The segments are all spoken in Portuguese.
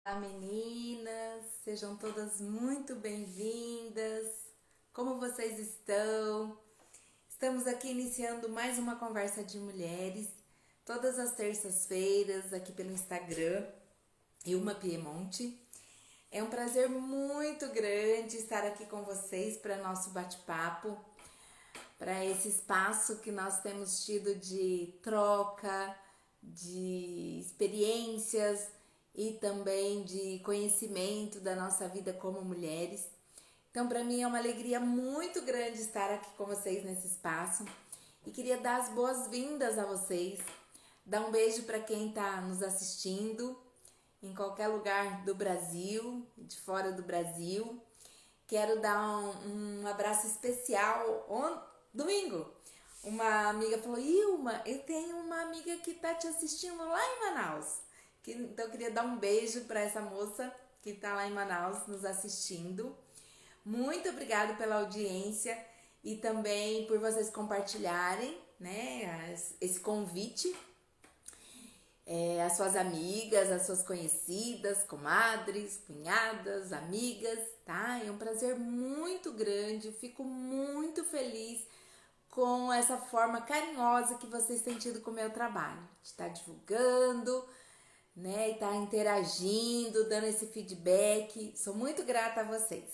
Olá meninas, sejam todas muito bem-vindas. Como vocês estão? Estamos aqui iniciando mais uma conversa de mulheres, todas as terças-feiras aqui pelo Instagram, Ilma Piemonte. É um prazer muito grande estar aqui com vocês para nosso bate-papo, para esse espaço que nós temos tido de troca, de experiências e também de conhecimento da nossa vida como mulheres. Então, para mim é uma alegria muito grande estar aqui com vocês nesse espaço e queria dar as boas-vindas a vocês. Dar um beijo para quem está nos assistindo em qualquer lugar do Brasil, de fora do Brasil. Quero dar um abraço especial. Domingo, uma amiga falou: Ilma, eu tenho uma amiga que tá te assistindo lá em Manaus. Então eu queria dar um beijo para essa moça que tá lá em Manaus nos assistindo. Muito obrigada pela audiência e também por vocês compartilharem, né, esse convite, as suas amigas, as suas conhecidas, comadres, cunhadas, amigas, tá? É um prazer muito grande, eu fico muito feliz com essa forma carinhosa que vocês têm tido com o meu trabalho, de estar divulgando, né, e estar interagindo, dando esse feedback. Sou muito grata a vocês,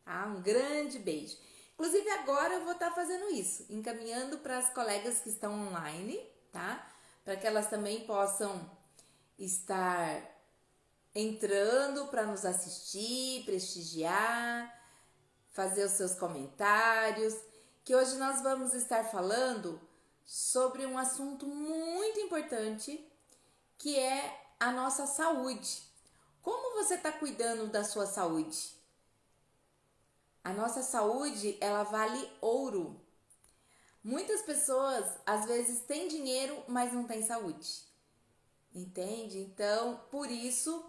tá? Um grande beijo. Inclusive agora eu vou estar fazendo isso, encaminhando para as colegas que estão online, tá? Para que elas também possam estar entrando para nos assistir, prestigiar, fazer os seus comentários, que hoje nós vamos estar falando sobre um assunto muito importante, que é a nossa saúde. Como você está cuidando da sua saúde? A nossa saúde, ela vale ouro. Muitas pessoas, às vezes, têm dinheiro, mas não têm saúde. Entende? Então, por isso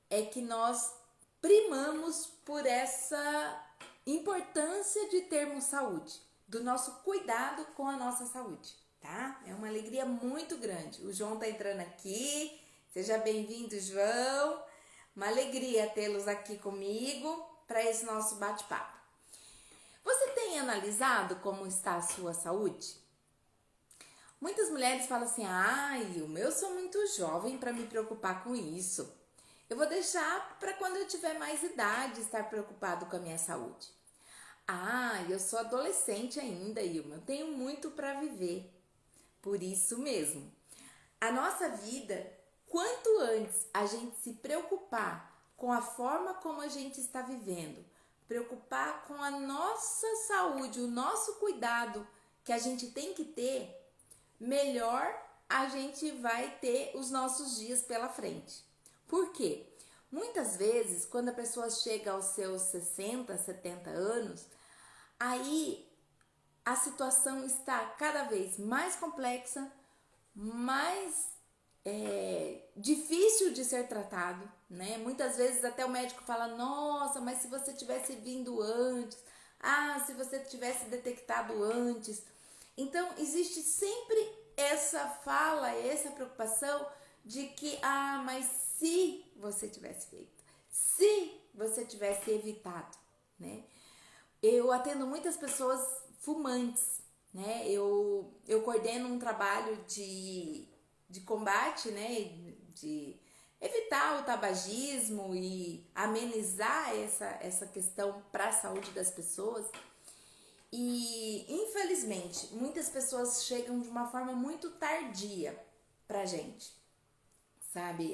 é que nós primamos por essa importância de termos saúde, do nosso cuidado com a nossa saúde, tá? É uma alegria muito grande. O João tá entrando aqui. Seja bem-vindo, João. Uma alegria tê-los aqui comigo para esse nosso bate-papo. Você tem analisado como está a sua saúde? Muitas mulheres falam assim: ai, eu sou muito jovem para me preocupar com isso. Eu vou deixar para quando eu tiver mais idade estar preocupado com a minha saúde. Ah, eu sou adolescente ainda, Ilma. Eu tenho muito para viver. Por isso mesmo, a nossa vida, quanto antes a gente se preocupar com a forma como a gente está vivendo, preocupar com a nossa saúde, o nosso cuidado que a gente tem que ter, melhor a gente vai ter os nossos dias pela frente. Por quê? Muitas vezes, quando a pessoa chega aos seus 60, 70 anos, aí a situação está cada vez mais complexa, mais difícil de ser tratado, né? Muitas vezes até o médico fala: nossa, mas se você tivesse vindo antes, se você tivesse detectado antes. Então existe sempre essa fala, essa preocupação de que, mas se você tivesse feito, se você tivesse evitado, né? Eu atendo muitas pessoas fumantes, né? Eu coordeno um trabalho de combate, né? De evitar o tabagismo e amenizar essa questão para a saúde das pessoas. E infelizmente muitas pessoas chegam de uma forma muito tardia pra gente, sabe?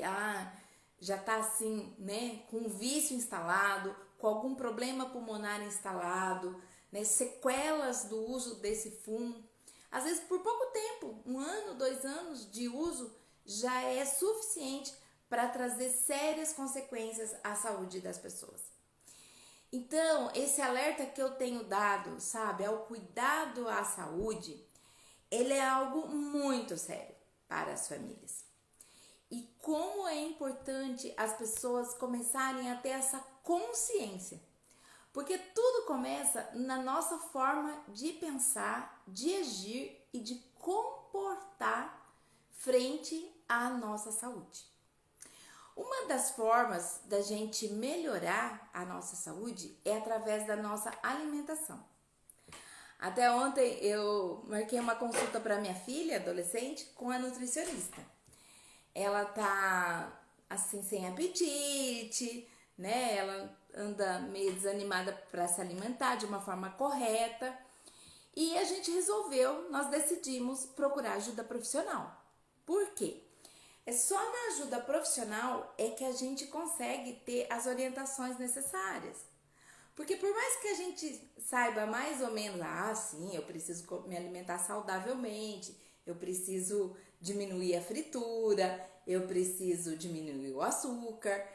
Já tá assim, né, com vício instalado, com algum problema pulmonar instalado, né, sequelas do uso desse fumo. Às vezes por pouco tempo, 1 ano, 2 anos de uso já é suficiente para trazer sérias consequências à saúde das pessoas. Então, esse alerta que eu tenho dado, sabe, ao cuidado à saúde, ele é algo muito sério para as famílias. E como é importante as pessoas começarem a ter essa consciência. Porque tudo começa na nossa forma de pensar, de agir e de comportar frente à nossa saúde. Uma das formas da gente melhorar a nossa saúde é através da nossa alimentação. Até ontem eu marquei uma consulta para minha filha, adolescente, com a nutricionista. Ela tá assim sem apetite, né? Ela anda meio desanimada para se alimentar de uma forma correta. E a gente nós decidimos procurar ajuda profissional. Por quê? É só na ajuda profissional é que a gente consegue ter as orientações necessárias. Porque por mais que a gente saiba mais ou menos, sim, eu preciso me alimentar saudavelmente, eu preciso diminuir a fritura, eu preciso diminuir o açúcar,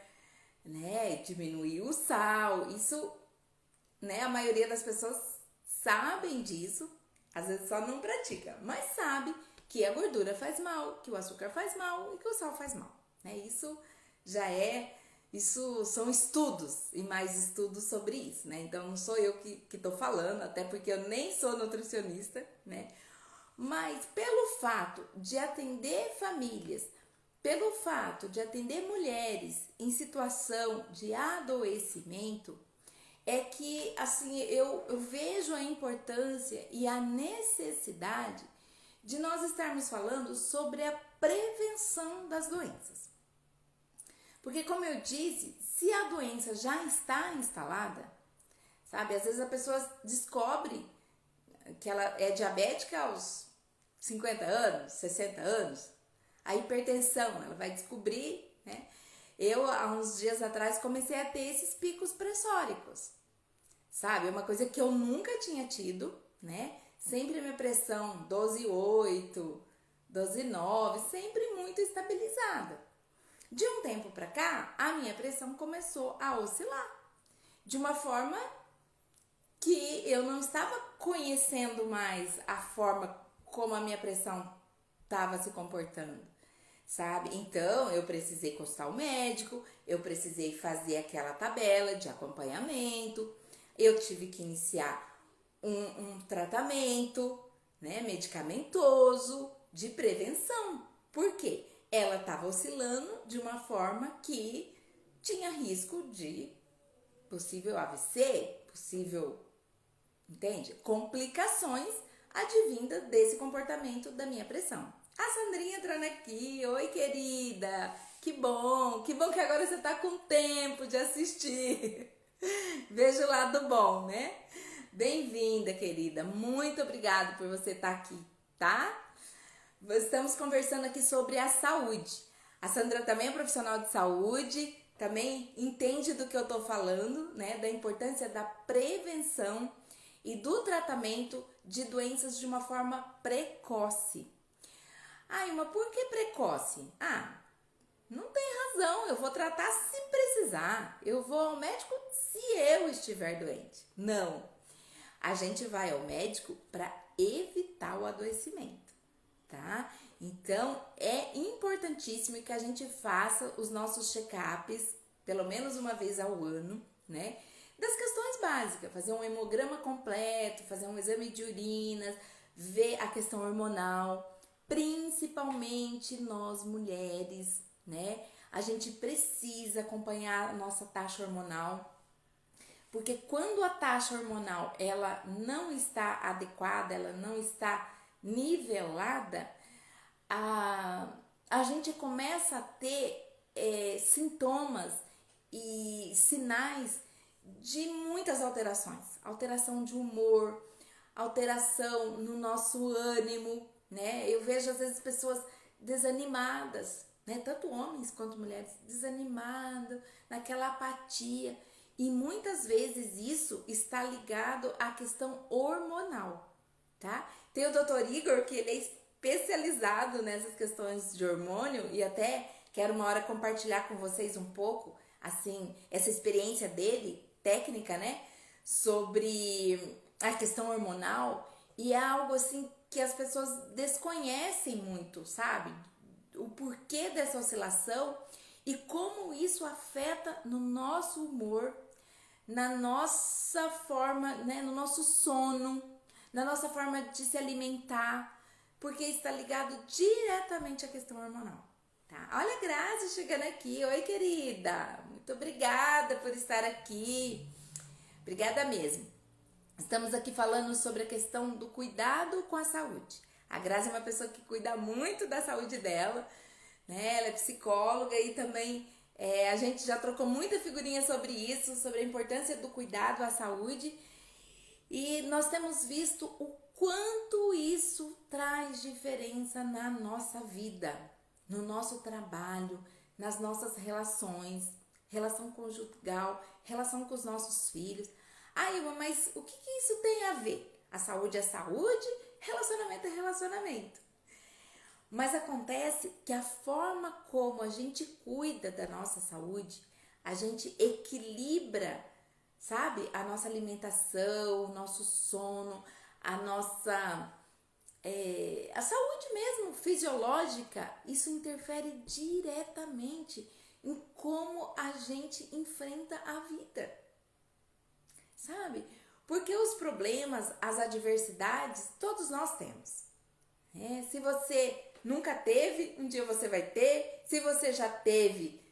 né, diminuir o sal, isso, né, a maioria das pessoas sabem disso, às vezes só não pratica, mas sabe que a gordura faz mal, que o açúcar faz mal e que o sal faz mal, né? Isso são estudos e mais estudos sobre isso, né? Então não sou eu que tô falando, até porque eu nem sou nutricionista, né? Mas pelo fato de atender famílias, pelo fato de atender mulheres em situação de adoecimento, é que assim eu vejo a importância e a necessidade de nós estarmos falando sobre a prevenção das doenças. Porque como eu disse, se a doença já está instalada, sabe, às vezes a pessoa descobre que ela é diabética aos 50 anos, 60 anos, a hipertensão, ela vai descobrir, né? Eu, há uns dias atrás, comecei a ter esses picos pressóricos, sabe? É uma coisa que eu nunca tinha tido, né? Sempre minha pressão 12,8, 12,9, sempre muito estabilizada. De um tempo pra cá, a minha pressão começou a oscilar, de uma forma que eu não estava conhecendo mais a forma como a minha pressão estava se comportando, sabe? Então, eu precisei consultar o médico, eu precisei fazer aquela tabela de acompanhamento, eu tive que iniciar um tratamento, né, medicamentoso de prevenção. Por quê? Ela estava oscilando de uma forma que tinha risco de possível AVC, possível, entende? Complicações advindas desse comportamento da minha pressão. A Sandrinha entrando aqui, oi querida, que bom que agora você tá com tempo de assistir. Veja o lado bom, né? Bem-vinda, querida, muito obrigada por você estar aqui, tá? Estamos conversando aqui sobre a saúde. A Sandra também é profissional de saúde, também entende do que eu tô falando, né? Da importância da prevenção e do tratamento de doenças de uma forma precoce. Mas por que precoce? Não tem razão, eu vou tratar se precisar, eu vou ao médico se eu estiver doente. Não, a gente vai ao médico para evitar o adoecimento, tá? Então, é importantíssimo que a gente faça os nossos check-ups, pelo menos uma vez ao ano, né? Das questões básicas, fazer um hemograma completo, fazer um exame de urinas, ver a questão hormonal, principalmente nós mulheres, né? A gente precisa acompanhar a nossa taxa hormonal, porque quando a taxa hormonal ela não está adequada, ela não está nivelada, a gente começa a ter sintomas e sinais de muitas alterações. Alteração de humor, alteração no nosso ânimo, né? Eu vejo às vezes pessoas desanimadas, né? Tanto homens quanto mulheres desanimadas, naquela apatia. E muitas vezes isso está ligado à questão hormonal, tá? Tem o Dr. Igor, que ele é especializado nessas questões de hormônio, e até quero uma hora compartilhar com vocês um pouco, assim, essa experiência dele, técnica, né? Sobre a questão hormonal, e é algo assim que as pessoas desconhecem muito, sabe? O porquê dessa oscilação e como isso afeta no nosso humor, na nossa forma, né, no nosso sono, na nossa forma de se alimentar, porque está ligado diretamente à questão hormonal. Tá? Olha a Grazi chegando aqui. Oi, querida. Muito obrigada por estar aqui. Obrigada mesmo. Estamos aqui falando sobre a questão do cuidado com a saúde. A Grazi é uma pessoa que cuida muito da saúde dela, né? Ela é psicóloga e também a gente já trocou muita figurinha sobre isso, sobre a importância do cuidado à saúde. E nós temos visto o quanto isso traz diferença na nossa vida, no nosso trabalho, nas nossas relações, relação conjugal, relação com os nossos filhos. Ilma, mas o que isso tem a ver? A saúde é saúde, relacionamento é relacionamento. Mas acontece que a forma como a gente cuida da nossa saúde, a gente equilibra, sabe? A nossa alimentação, o nosso sono, a nossa a saúde mesmo, fisiológica, isso interfere diretamente em como a gente enfrenta a vida, sabe? Porque os problemas, as adversidades, todos nós temos. Se você nunca teve, um dia você vai ter. Se você já teve,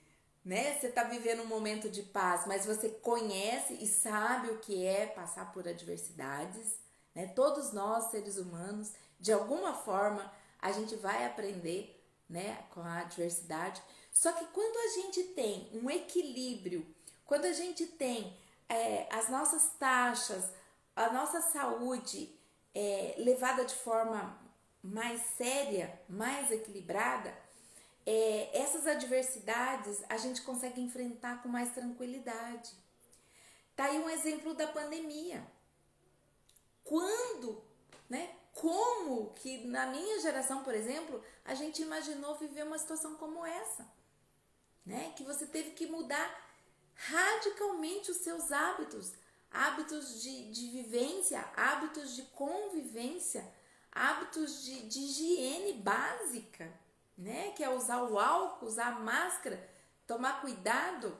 né? Você está vivendo um momento de paz, mas você conhece e sabe o que é passar por adversidades, né? Todos nós, seres humanos, de alguma forma, a gente vai aprender, né, com a adversidade. Só que quando a gente tem um equilíbrio, quando a gente tem as nossas taxas, a nossa saúde levada de forma mais séria, mais equilibrada, essas adversidades a gente consegue enfrentar com mais tranquilidade. Tá aí um exemplo da pandemia. Quando, né? Como que na minha geração, por exemplo, a gente imaginou viver uma situação como essa, né? Que você teve que mudar radicalmente os seus hábitos, hábitos de vivência, hábitos de convivência, hábitos de higiene básica, né? Que é usar o álcool, usar a máscara, tomar cuidado,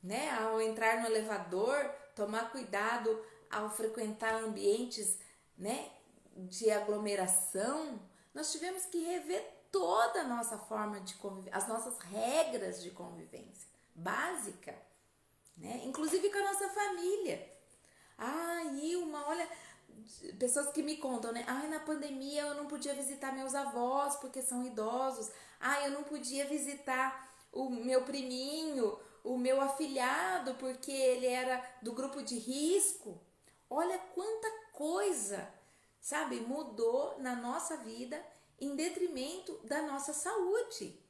né? Ao entrar no elevador, tomar cuidado ao frequentar ambientes, né, de aglomeração. Nós tivemos que rever toda a nossa forma de conviver, as nossas regras de convivência básica, né? Inclusive com a nossa família. Ilma, olha, pessoas que me contam, né? Na pandemia eu não podia visitar meus avós porque são idosos. Eu não podia visitar o meu priminho, o meu afilhado porque ele era do grupo de risco. Olha quanta coisa, sabe, mudou na nossa vida em detrimento da nossa saúde.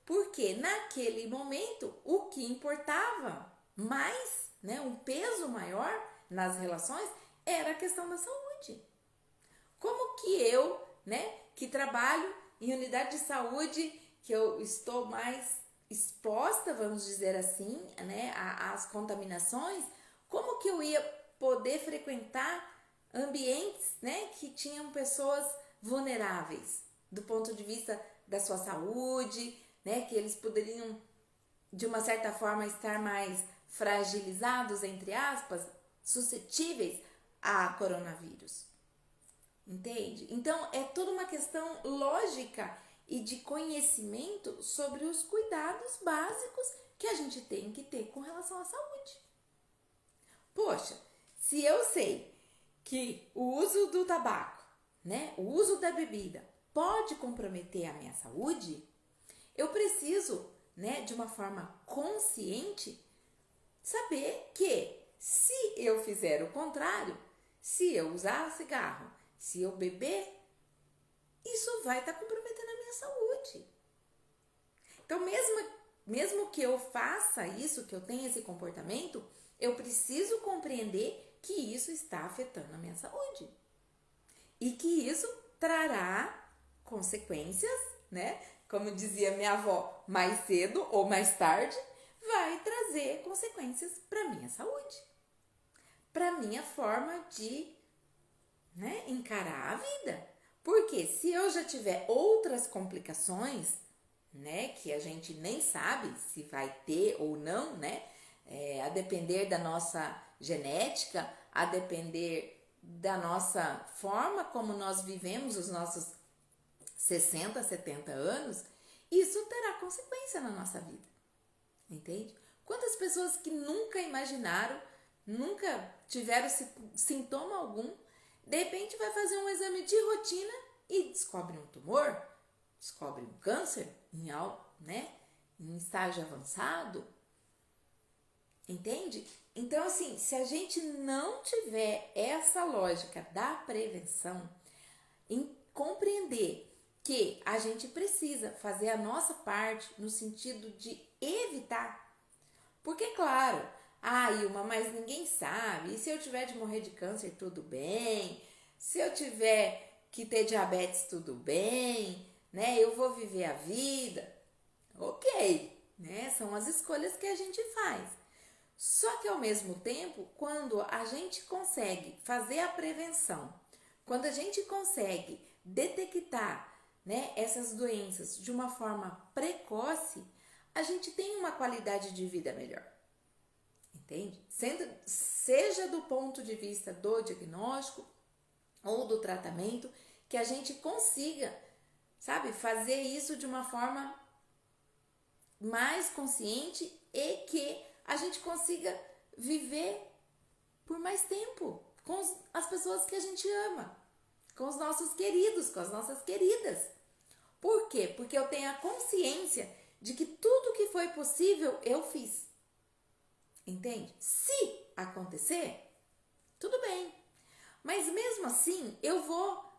Porque naquele momento o que importava mais, né, um peso maior nas relações era a questão da saúde. Como que eu, né, que trabalho em unidade de saúde, que eu estou mais exposta, vamos dizer assim, né, às contaminações, como que eu ia poder frequentar ambientes, né, que tinham pessoas vulneráveis do ponto de vista da sua saúde, né, que eles poderiam de uma certa forma estar mais fragilizados, entre aspas, suscetíveis a coronavírus. Entende? Então é toda uma questão lógica e de conhecimento sobre os cuidados básicos que a gente tem que ter com relação à saúde. Poxa, se eu sei que o uso do tabaco, né, o uso da bebida pode comprometer a minha saúde, eu preciso, né, de uma forma consciente, saber que se eu fizer o contrário, se eu usar cigarro, se eu beber, isso vai estar comprometendo a minha saúde. Então, mesmo que eu faça isso, que eu tenha esse comportamento, eu preciso compreender que isso está afetando a minha saúde. E que isso trará consequências, né? Como dizia minha avó, mais cedo ou mais tarde, vai trazer consequências para minha saúde. Para minha forma de, né, encarar a vida. Porque se eu já tiver outras complicações, né, que a gente nem sabe se vai ter ou não, né, a depender da nossa genética, a depender da nossa forma como nós vivemos os nossos 60, 70 anos, isso terá consequência na nossa vida. Entende? Quantas pessoas que nunca imaginaram, nunca tiveram sintoma algum, de repente vai fazer um exame de rotina e descobre um tumor, descobre um câncer em estágio avançado. Entende? Então, assim, se a gente não tiver essa lógica da prevenção, em compreender que a gente precisa fazer a nossa parte no sentido de evitar, porque, claro, Ilma, mas ninguém sabe, e se eu tiver de morrer de câncer, tudo bem, se eu tiver que ter diabetes, tudo bem, né, eu vou viver a vida, ok, né, são as escolhas que a gente faz. Só que ao mesmo tempo, quando a gente consegue fazer a prevenção, quando a gente consegue detectar, né, essas doenças de uma forma precoce, a gente tem uma qualidade de vida melhor. Entende? Seja do ponto de vista do diagnóstico ou do tratamento, que a gente consiga, sabe, fazer isso de uma forma mais consciente e que a gente consiga viver por mais tempo com as pessoas que a gente ama, com os nossos queridos, com as nossas queridas. Por quê? Porque eu tenho a consciência de que tudo que foi possível eu fiz. Entende? Se acontecer, tudo bem. Mas mesmo assim,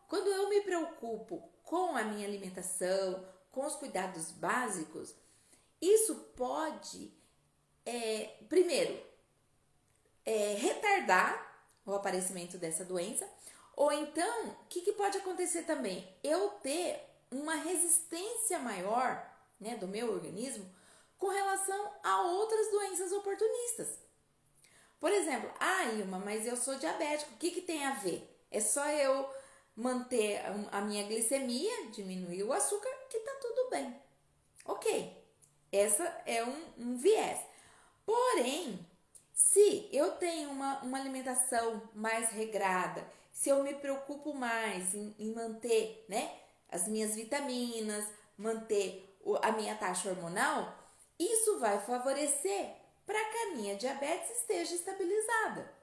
quando eu me preocupo com a minha alimentação, com os cuidados básicos, isso pode, primeiro, retardar o aparecimento dessa doença, ou então, o que pode acontecer também? Eu ter uma resistência maior, né, do meu organismo com relação a outras doenças oportunistas. Por exemplo, Ilma, mas eu sou diabético, o que tem a ver? É só eu manter a minha glicemia, diminuir o açúcar, que tá tudo bem. Ok, essa é um viés. Porém, se eu tenho uma alimentação mais regrada, se eu me preocupo mais em manter, né, as minhas vitaminas, manter a minha taxa hormonal, isso vai favorecer para que a minha diabetes esteja estabilizada.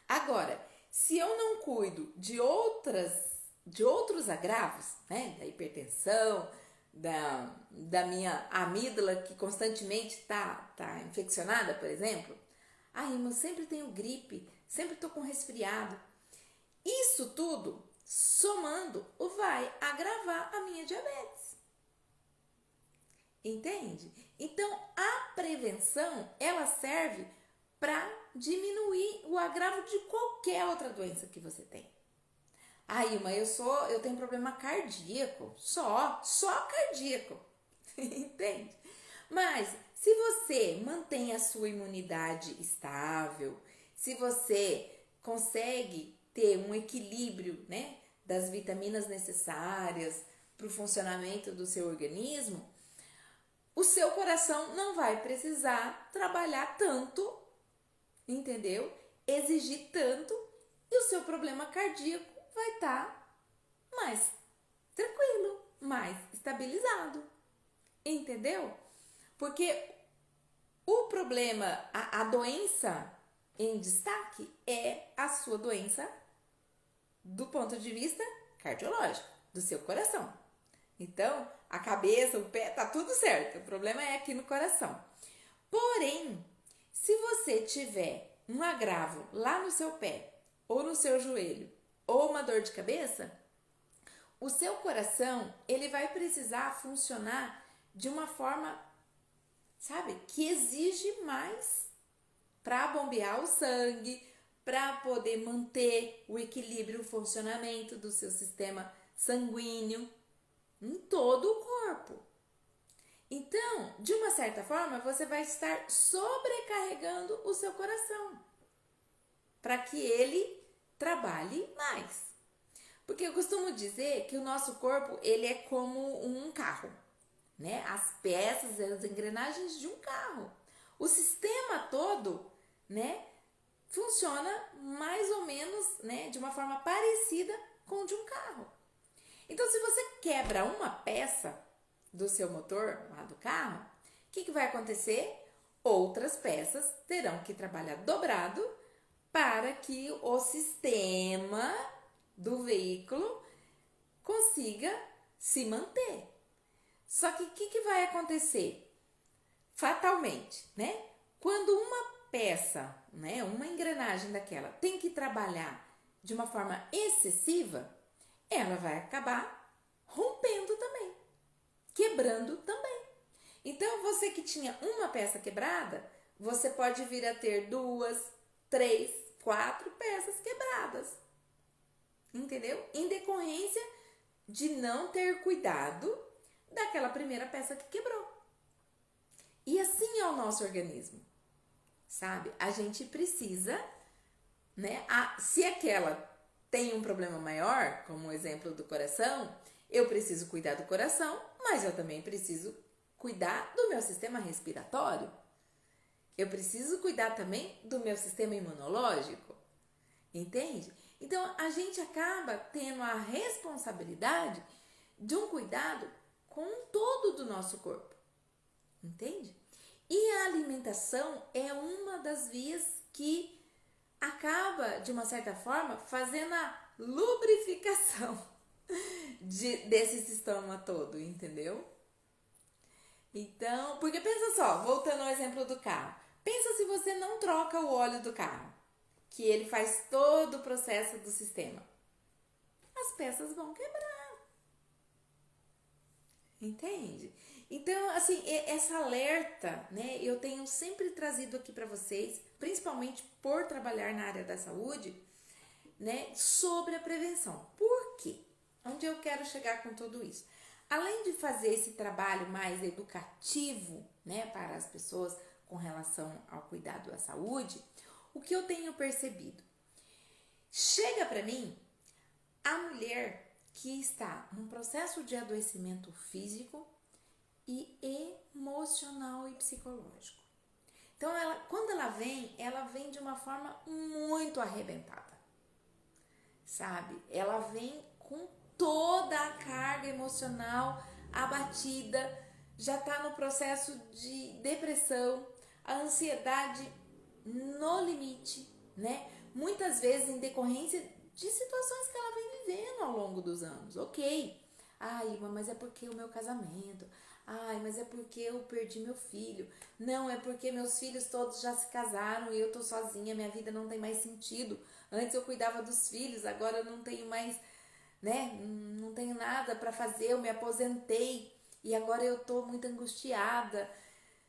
Agora, se eu não cuido de outros agravos, né, da hipertensão, da minha amígdala que constantemente tá infeccionada, por exemplo, eu sempre tenho gripe, sempre tô com resfriado. Isso tudo, somando, vai agravar a minha diabetes. Entende? Então, a prevenção, ela serve para diminuir o agravo de qualquer outra doença que você tem. Ilma, eu tenho problema cardíaco, só cardíaco. Entende? Mas se você mantém a sua imunidade estável, se você consegue ter um equilíbrio, né, das vitaminas necessárias para o funcionamento do seu organismo, o seu coração não vai precisar trabalhar tanto, entendeu? Exigir tanto, e o seu problema cardíaco vai estar mais tranquilo, mais estabilizado, entendeu? Porque o problema, a doença em destaque é a sua doença do ponto de vista cardiológico, do seu coração. Então, a cabeça, o pé, tá tudo certo. O problema é aqui no coração. Porém, se você tiver um agravo lá no seu pé, ou no seu joelho, ou uma dor de cabeça, o seu coração, ele vai precisar funcionar de uma forma, sabe, que exige mais para bombear o sangue, para poder manter o equilíbrio, o funcionamento do seu sistema sanguíneo em todo o corpo. Então, de uma certa forma, você vai estar sobrecarregando o seu coração para que ele trabalhe mais. Porque eu costumo dizer que o nosso corpo, ele é como um carro, né? As peças, as engrenagens de um carro. O sistema todo, né, funciona mais ou menos, né, de uma forma parecida com o de um carro. Então, se você quebra uma peça, do seu motor lá do carro, o que vai acontecer? Outras peças terão que trabalhar dobrado para que o sistema do veículo consiga se manter. Só que o que vai acontecer? Fatalmente, né? Quando uma peça, né, uma engrenagem daquela tem que trabalhar de uma forma excessiva, ela vai acabar rompendo também, quebrando também. Então, você que tinha uma peça quebrada, você pode vir a ter 2, 3, 4 peças quebradas. Entendeu? Em decorrência de não ter cuidado daquela primeira peça que quebrou. E assim é o nosso organismo, sabe? A gente precisa, né? Se aquela tem um problema maior, como o exemplo do coração, eu preciso cuidar do coração, mas eu também preciso cuidar do meu sistema respiratório. Eu preciso cuidar também do meu sistema imunológico. Entende? Então, a gente acaba tendo a responsabilidade de um cuidado com o todo do nosso corpo. Entende? E a alimentação é uma das vias que acaba, de uma certa forma, fazendo a lubrificação desse sistema todo, entendeu? Então, porque pensa só, voltando ao exemplo do carro. Pensa se você não troca o óleo do carro, que ele faz todo o processo do sistema. As peças vão quebrar. Entende? Então, assim, essa alerta, né, eu tenho sempre trazido aqui para vocês, principalmente por trabalhar na área da saúde, né, sobre a prevenção. Por quê? Onde eu quero chegar com tudo isso? Além de fazer esse trabalho mais educativo, né, para as pessoas com relação ao cuidado da saúde, o que eu tenho percebido? Chega para mim a mulher que está num processo de adoecimento físico e emocional e psicológico. Então, quando ela vem de uma forma muito arrebentada, sabe? Ela vem com toda a carga emocional abatida, já está no processo de depressão, a ansiedade no limite, né? Muitas vezes em decorrência de situações que ela vem vivendo ao longo dos anos. Ok, ai, mas é porque o meu casamento, ai, mas é porque eu perdi meu filho, não, é porque meus filhos todos já se casaram e eu tô sozinha, minha vida não tem mais sentido. Antes eu cuidava dos filhos, agora eu não tenho mais, né, não tenho nada para fazer, eu me aposentei e agora eu tô muito angustiada,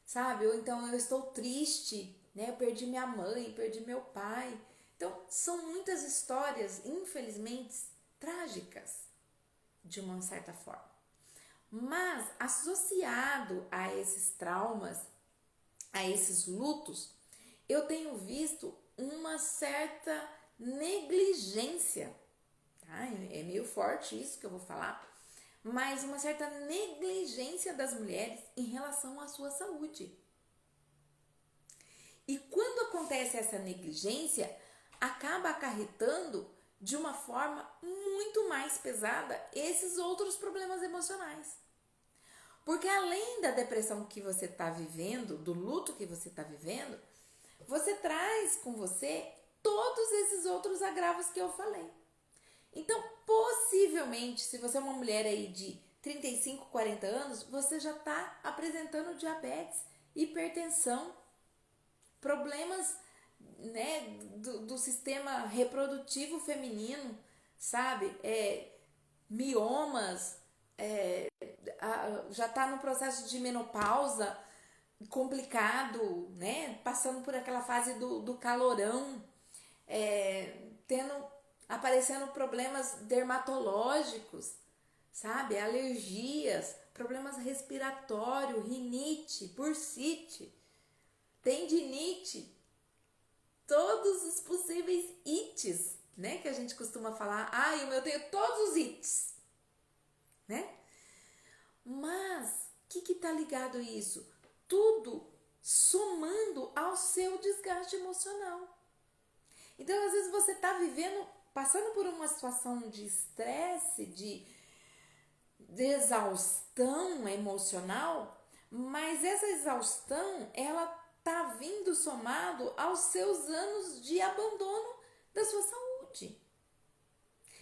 sabe? Ou então eu estou triste, né? Eu perdi minha mãe, perdi meu pai. Então, são muitas histórias, infelizmente, trágicas, de uma certa forma. Mas, associado a esses traumas, a esses lutos, eu tenho visto uma certa negligência, tá? É meio forte isso que eu vou falar, mas uma certa negligência das mulheres em relação à sua saúde. E quando acontece essa negligência, acaba acarretando de uma forma muito mais pesada esses outros problemas emocionais. Porque além da depressão que você está vivendo, do luto que você está vivendo, você traz com você todos esses outros agravos que eu falei. Então, possivelmente, se você é uma mulher aí de 35, 40 anos, você já está apresentando diabetes, hipertensão, problemas, né, do sistema reprodutivo feminino, sabe? Miomas, já está no processo de menopausa complicado, né? Passando por aquela fase do calorão, aparecendo problemas dermatológicos, sabe? Alergias, problemas respiratórios, rinite, bursite, tendinite, todos os possíveis ites, né? Que a gente costuma falar, eu tenho todos os ites, né? Mas, o que tá ligado a isso? Tudo somando ao seu desgaste emocional. Então, às vezes você tá passando por uma situação de estresse, de exaustão emocional, mas essa exaustão, ela tá vindo somado aos seus anos de abandono da sua saúde.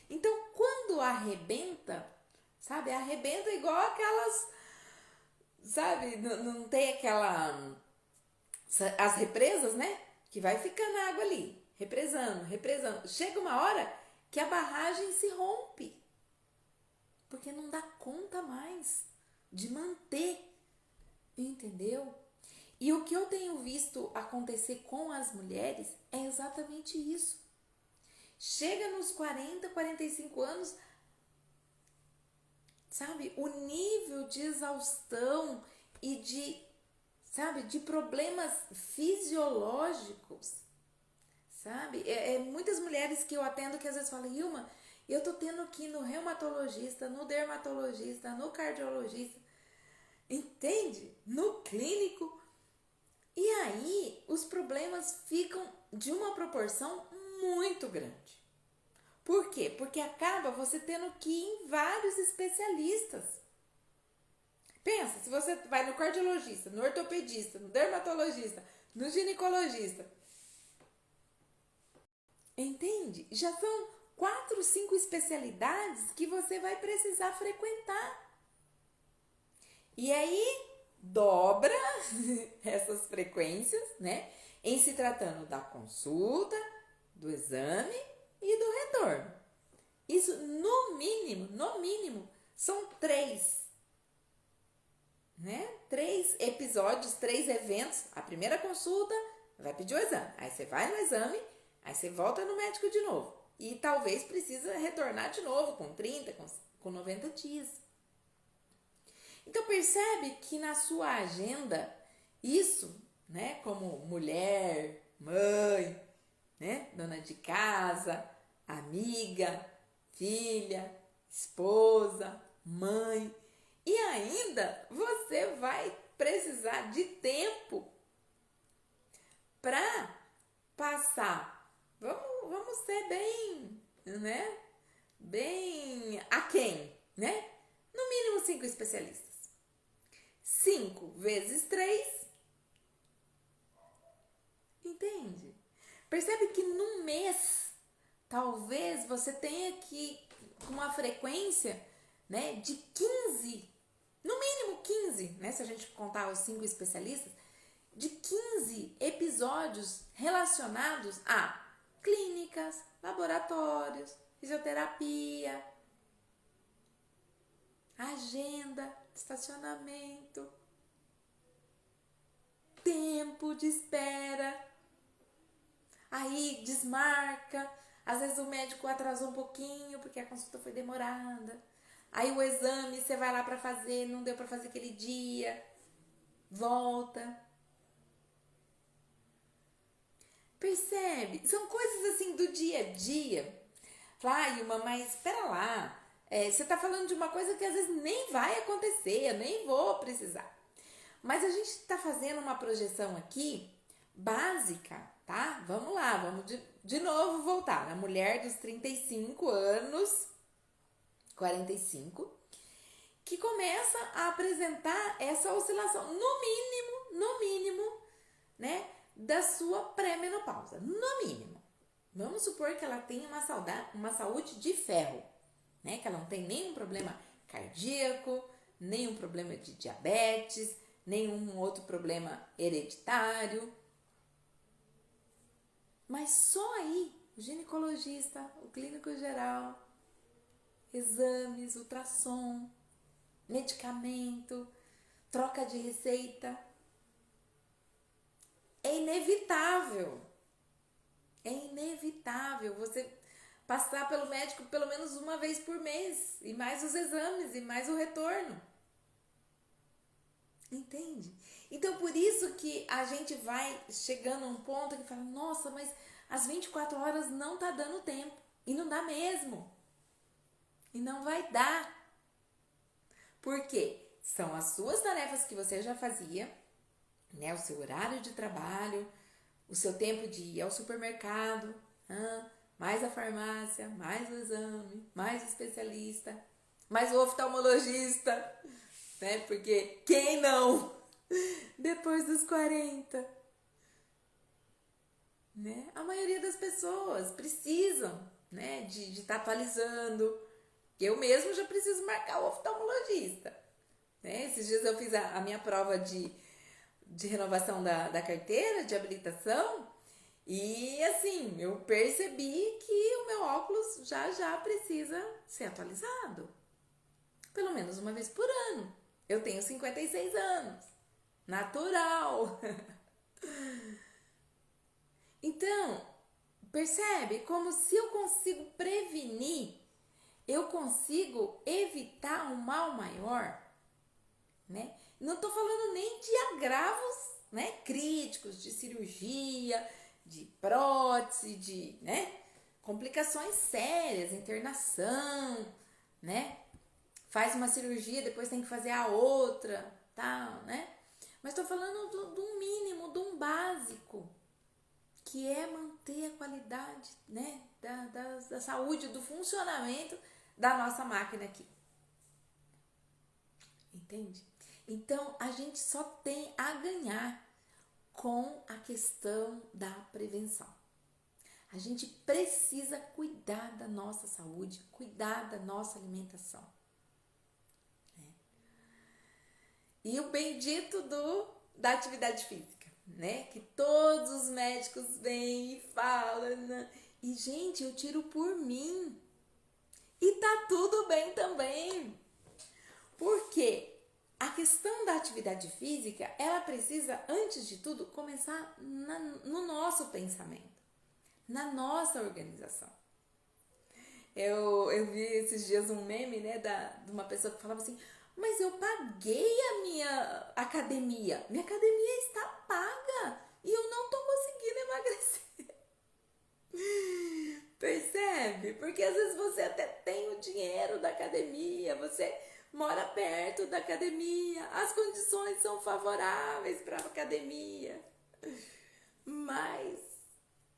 Então, quando arrebenta, sabe, arrebenta igual aquelas, sabe, não tem aquela, as represas, né, que vai ficando água ali, represando, represando. Chega uma hora que a barragem se rompe, porque não dá conta mais de manter, entendeu? E o que eu tenho visto acontecer com as mulheres é exatamente isso. Chega nos 40, 45 anos, sabe, o nível de exaustão e de, sabe, de problemas fisiológicos, sabe? Muitas mulheres que eu atendo que às vezes falam, Ilma, eu tô tendo que ir no reumatologista, no dermatologista, no cardiologista, entende? No clínico. E aí os problemas ficam de uma proporção muito grande. Por quê? Porque acaba você tendo que ir em vários especialistas. Pensa, se você vai no cardiologista, no ortopedista, no dermatologista, no ginecologista, entende? Já são 4, 5 especialidades que você vai precisar frequentar. E aí dobra essas frequências, né? Em se tratando da consulta, do exame e do retorno. Isso no mínimo, são 3, né? 3 episódios, 3 eventos. A primeira consulta vai pedir o exame, aí você vai no exame, aí você volta no médico de novo. E talvez precisa retornar de novo com 30, com 90 dias. Então percebe que na sua agenda, isso, né, como mulher, mãe, né, dona de casa, amiga, filha, esposa, mãe, e ainda você vai precisar de tempo para passar. Vamos ser bem, né? Bem aquém, né? No mínimo 5 especialistas. 5 vezes 3, entende? Percebe que num mês, talvez você tenha que, com uma frequência, né, de 15, no mínimo 15, né, se a gente contar os 5 especialistas, de 15 episódios relacionados a clínicas, laboratórios, fisioterapia, agenda, estacionamento, tempo de espera. Aí desmarca, às vezes o médico atrasou um pouquinho porque a consulta foi demorada. Aí o exame você vai lá para fazer, não deu para fazer aquele dia, volta. Percebe? São coisas assim do dia a dia. Fala, Ilma, mas espera lá, você tá falando de uma coisa que às vezes nem vai acontecer, eu nem vou precisar. Mas a gente tá fazendo uma projeção aqui básica, tá? Vamos lá, vamos de novo voltar. Na mulher dos 35 anos, 45, que começa a apresentar essa oscilação, no mínimo, né, da sua pré-menopausa, no mínimo. Vamos supor que ela tenha uma saúde de ferro, né, que ela não tem nenhum problema cardíaco, nenhum problema de diabetes, nenhum outro problema hereditário. Mas só aí, o ginecologista, o clínico geral, exames, ultrassom, medicamento, troca de receita. É inevitável você passar pelo médico pelo menos uma vez por mês, e mais os exames, e mais o retorno. Entende? Então, por isso que a gente vai chegando a um ponto que fala, nossa, mas às 24 horas não tá dando tempo. E não dá mesmo. E não vai dar. Por quê? São as suas tarefas que você já fazia, né? O seu horário de trabalho, o seu tempo de ir ao supermercado, mais a farmácia, mais o exame, mais o especialista, Mas o oftalmologista, né? Porque quem não? Depois dos 40, né? A maioria das pessoas precisam, né? De estar atualizando. Eu mesmo já preciso marcar o oftalmologista, né? Esses dias eu fiz a minha prova de renovação da carteira, de habilitação. E assim, eu percebi que o meu óculos já precisa ser atualizado. Pelo menos uma vez por ano. Eu tenho 56 anos. Natural. Então, percebe como se eu consigo prevenir, eu consigo evitar um mal maior, né? Não estou falando nem de agravos, né, críticos, de cirurgia, de prótese, de, né, complicações sérias, internação, né? Faz uma cirurgia, depois tem que fazer a outra, tal, né? Mas estou falando do mínimo, de um básico, que é manter a qualidade, né, da saúde, do funcionamento da nossa máquina aqui. Entende? Então, a gente só tem a ganhar com a questão da prevenção. A gente precisa cuidar da nossa saúde, cuidar da nossa alimentação. E o bendito da atividade física, né? Que todos os médicos vêm e falam. Né? E, gente, eu tiro por mim. E tá tudo bem também. Porque a questão da atividade física, ela precisa, antes de tudo, começar no nosso pensamento, na nossa organização. Eu vi esses dias um meme, né, de uma pessoa que falava assim: mas eu paguei a minha academia. Minha academia está paga e eu não tô conseguindo emagrecer. Percebe? Porque às vezes você até tem o dinheiro da academia, você mora perto da academia, as condições são favoráveis para a academia. Mas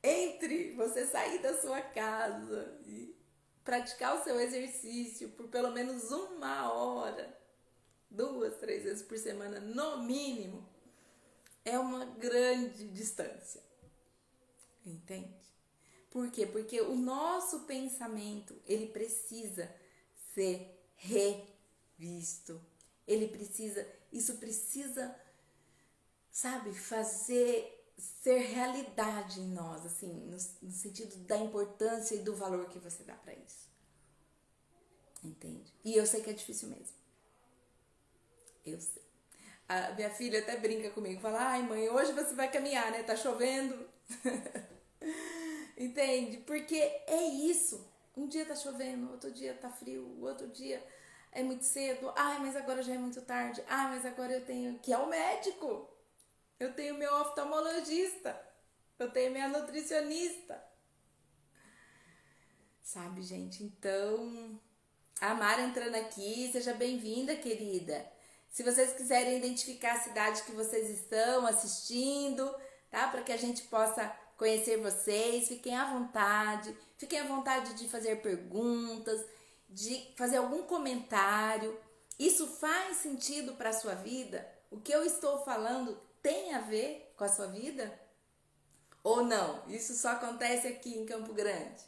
entre você sair da sua casa e praticar o seu exercício por pelo menos 1 hora, 2, 3 vezes por semana, no mínimo, é uma grande distância. Entende? Por quê? Porque o nosso pensamento, ele precisa ser revisto. Isso precisa, sabe, ser realidade em nós, assim, no sentido da importância e do valor que você dá pra isso. Entende? E eu sei que é difícil mesmo. Eu sei. A minha filha até brinca comigo, fala: ai mãe, hoje você vai caminhar, né? Tá chovendo. Entende? Porque é isso. Um dia tá chovendo, outro dia tá frio, outro dia é muito cedo. Ai, mas agora já é muito tarde. Ai, mas agora eu tenho que ir ao médico. Eu tenho meu oftalmologista. Eu tenho minha nutricionista. Sabe, gente? Então, a Mara entrando aqui, seja bem-vinda, querida. Se vocês quiserem identificar a cidade que vocês estão assistindo, tá? Para que a gente possa conhecer vocês, fiquem à vontade de fazer perguntas, de fazer algum comentário. Isso faz sentido para a sua vida? O que eu estou falando tem a ver com a sua vida? Ou não? Isso só acontece aqui em Campo Grande.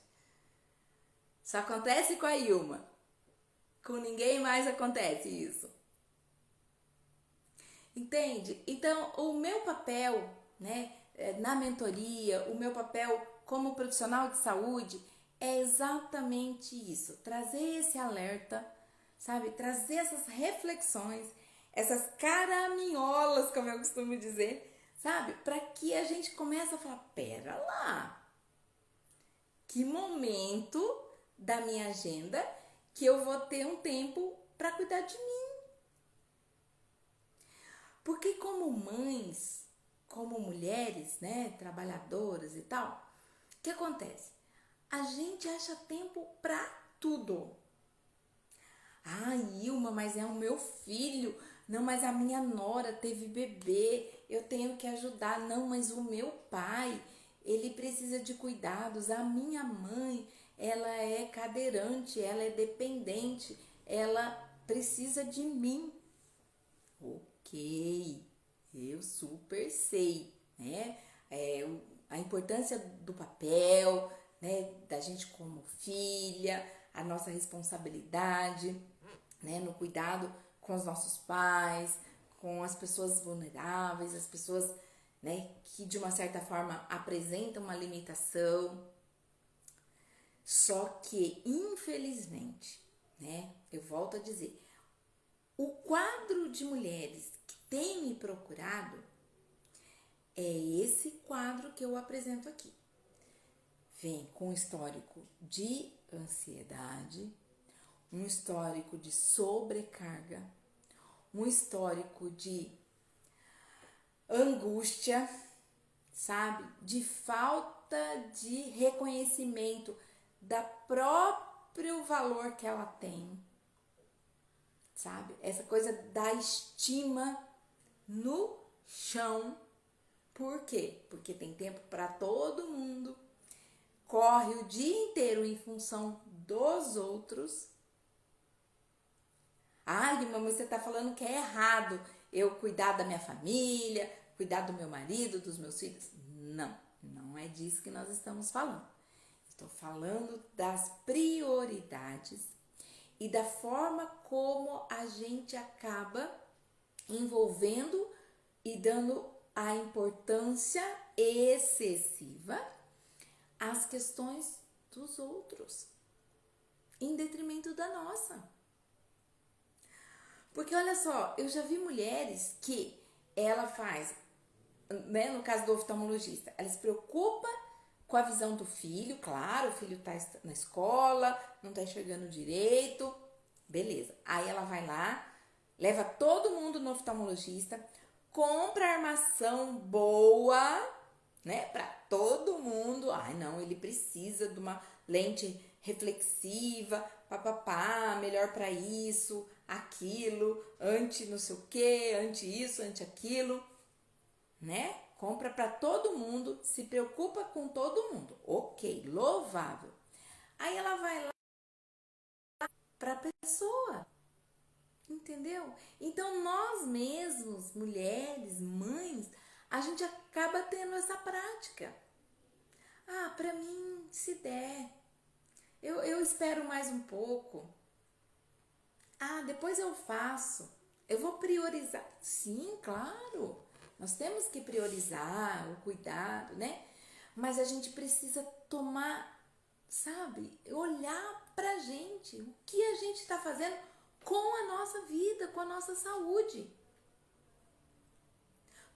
Só acontece com a Ilma. Com ninguém mais acontece isso. Entende? Então, o meu papel, né, na mentoria, o meu papel como profissional de saúde é exatamente isso. Trazer esse alerta, sabe? Trazer essas reflexões, essas caraminholas, como eu costumo dizer, sabe? Para que a gente comece a falar: pera lá, que momento da minha agenda que eu vou ter um tempo para cuidar de mim. Porque como mães, como mulheres, né, trabalhadoras e tal, o que acontece? A gente acha tempo para tudo. Ah, Ilma, mas é o meu filho. Não, mas a minha nora teve bebê. Eu tenho que ajudar. Não, mas o meu pai, ele precisa de cuidados. A minha mãe, ela é cadeirante, ela é dependente. ela precisa de mim. Ok, eu super sei, né? A importância do papel, né? Da gente como filha, a nossa responsabilidade, né? No cuidado com os nossos pais, com as pessoas vulneráveis, as pessoas, né? Que de uma certa forma apresentam uma limitação. Só que, infelizmente, né? Eu volto a dizer, o quadro de mulheres que tem me procurado é esse quadro que eu apresento aqui. Vem com um histórico de ansiedade, um histórico de sobrecarga, um histórico de angústia, sabe? De falta de reconhecimento da próprio valor que ela tem, sabe? Essa coisa da estima no chão. Por quê? Porque tem tempo para todo mundo, corre o dia inteiro em função dos outros. Ai, mamãe, você tá falando que é errado eu cuidar da minha família, cuidar do meu marido, dos meus filhos. Não, não é disso que nós estamos falando. Estou falando das prioridades e da forma como a gente acaba envolvendo e dando a importância excessiva às questões dos outros, em detrimento da nossa. Porque olha só, eu já vi mulheres que ela faz, né, no caso do oftalmologista, ela se preocupa com a visão do filho, claro, o filho tá na escola, não tá enxergando direito, beleza. Aí ela vai lá, leva todo mundo no oftalmologista, compra armação boa, né, pra todo mundo. Ai, não, ele precisa de uma lente reflexiva, papapá, melhor pra isso, aquilo, anti não sei o que, anti isso, anti aquilo, né? Compra pra todo mundo, se preocupa com todo mundo. Ok, louvável. Aí ela vai lá pra pessoa. Entendeu? Então nós mesmos, mulheres, mães, a gente acaba tendo essa prática. Ah, pra mim, se der. Eu espero mais um pouco. Ah, depois eu faço. Eu vou priorizar. Sim, claro. Nós temos que priorizar o cuidado, né? Mas a gente precisa tomar, sabe? Olhar pra gente. O que a gente tá fazendo com a nossa vida, com a nossa saúde.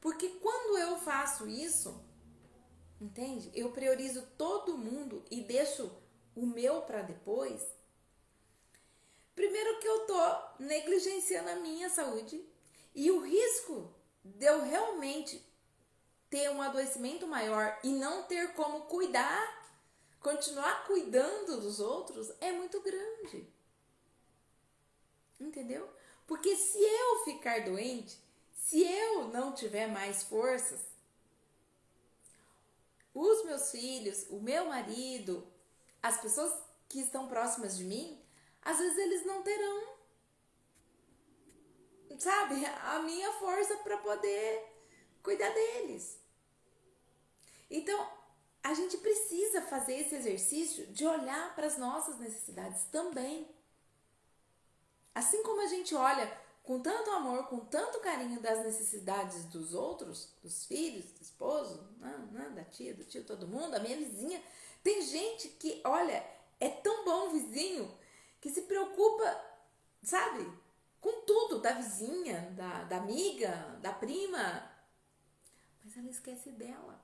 Porque quando eu faço isso, entende? Eu priorizo todo mundo e deixo o meu para depois. Primeiro que eu tô negligenciando a minha saúde e o risco de eu realmente ter um adoecimento maior e não ter como cuidar, continuar cuidando dos outros é muito grande. Entendeu? Porque se eu ficar doente, se eu não tiver mais forças, os meus filhos, o meu marido, as pessoas que estão próximas de mim, às vezes eles não terão, sabe, a minha força para poder cuidar deles. Então, a gente precisa fazer esse exercício de olhar para as nossas necessidades também. Assim como a gente olha com tanto amor, com tanto carinho das necessidades dos outros, dos filhos, do esposo, da tia, do tio, todo mundo, a minha vizinha. Tem gente que, olha, é tão bom o vizinho que se preocupa, sabe, com tudo, da vizinha, da amiga, da prima, mas ela esquece dela.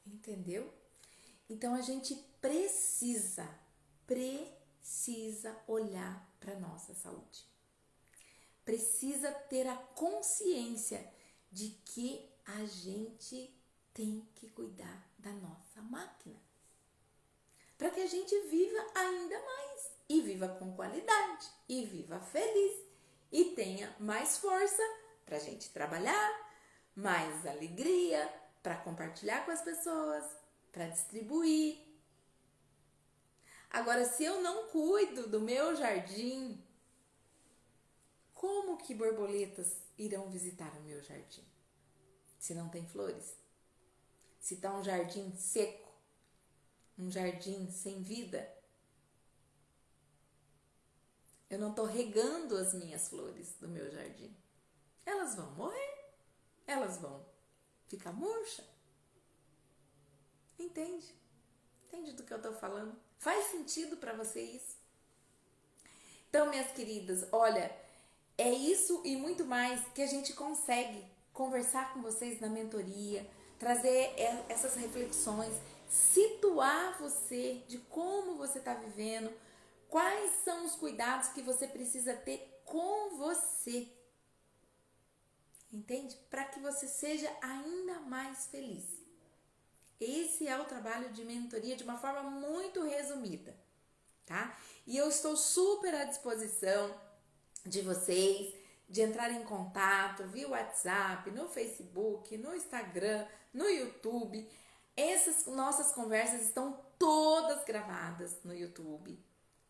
Entendeu? Então a gente precisa olhar para nossa saúde. Precisa ter a consciência de que a gente tem que cuidar da nossa máquina. Para que a gente viva ainda mais e viva com qualidade e viva feliz e tenha mais força para a gente trabalhar, mais alegria para compartilhar com as pessoas, para distribuir. Agora, se eu não cuido do meu jardim, como que borboletas irão visitar o meu jardim? Se não tem flores? Se está um jardim seco, um jardim sem vida, eu não estou regando as minhas flores do meu jardim. Elas vão morrer, elas vão ficar murcha. Entende? Entende do que eu estou falando? Faz sentido para você isso? Então, minhas queridas, olha, é isso e muito mais que a gente consegue conversar com vocês na mentoria, trazer essas reflexões, situar você de como você está vivendo, quais são os cuidados que você precisa ter com você. Entende? Para que você seja ainda mais feliz. Esse é o trabalho de mentoria de uma forma muito resumida, tá? E eu estou super à disposição de vocês, de entrar em contato via WhatsApp, no Facebook, no Instagram, no YouTube. Essas nossas conversas estão todas gravadas no YouTube,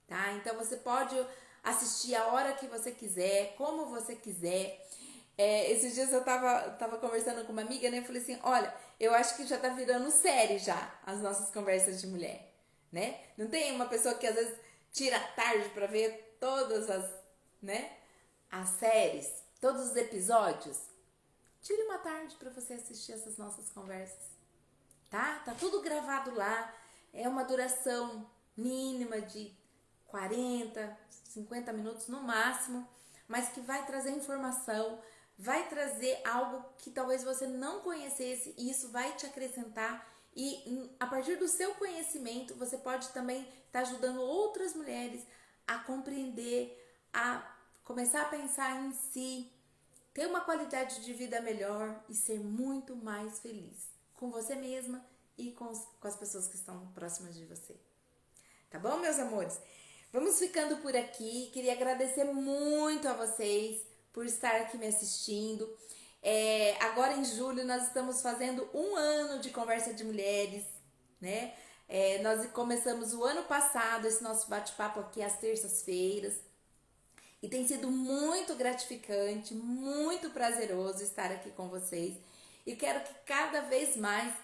tá? Então você pode assistir a hora que você quiser, como você quiser. Esses dias eu tava conversando com uma amiga, né? Eu falei assim, olha, eu acho que já tá virando série já, as nossas conversas de mulher, né? Não tem uma pessoa que às vezes tira a tarde pra ver todas as, né? As séries, todos os episódios. Tire uma tarde pra você assistir essas nossas conversas, tá? Tá tudo gravado lá, é uma duração mínima de 40, 50 minutos no máximo, mas que vai trazer informação, vai trazer algo que talvez você não conhecesse e isso vai te acrescentar e a partir do seu conhecimento você pode também estar ajudando outras mulheres a compreender, a começar a pensar em si, ter uma qualidade de vida melhor e ser muito mais feliz com você mesma e com as pessoas que estão próximas de você. Tá bom, meus amores? Vamos ficando por aqui. Queria agradecer muito a vocês por estar aqui me assistindo. Agora em julho nós estamos fazendo 1 ano de Conversa de Mulheres, né? Nós começamos o ano passado esse nosso bate-papo aqui às terças-feiras. E tem sido muito gratificante, muito prazeroso estar aqui com vocês. E quero que cada vez mais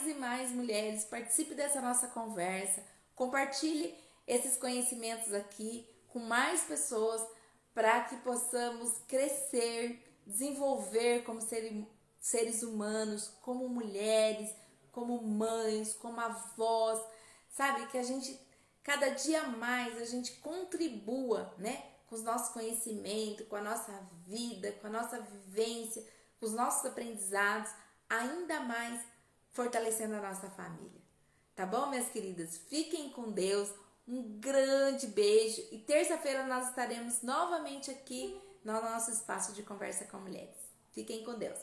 e mais mulheres participem dessa nossa conversa. Compartilhe esses conhecimentos aqui com mais pessoas para que possamos crescer, desenvolver como seres humanos, como mulheres, como mães, como avós, sabe? Que a gente, cada dia mais, a gente contribua, né? Com os nossos conhecimentos, com a nossa vida, com a nossa vivência, com os nossos aprendizados, ainda mais fortalecendo a nossa família. Tá bom, minhas queridas? Fiquem com Deus, um grande beijo e terça-feira nós estaremos novamente aqui no nosso espaço de conversa com mulheres. Fiquem com Deus.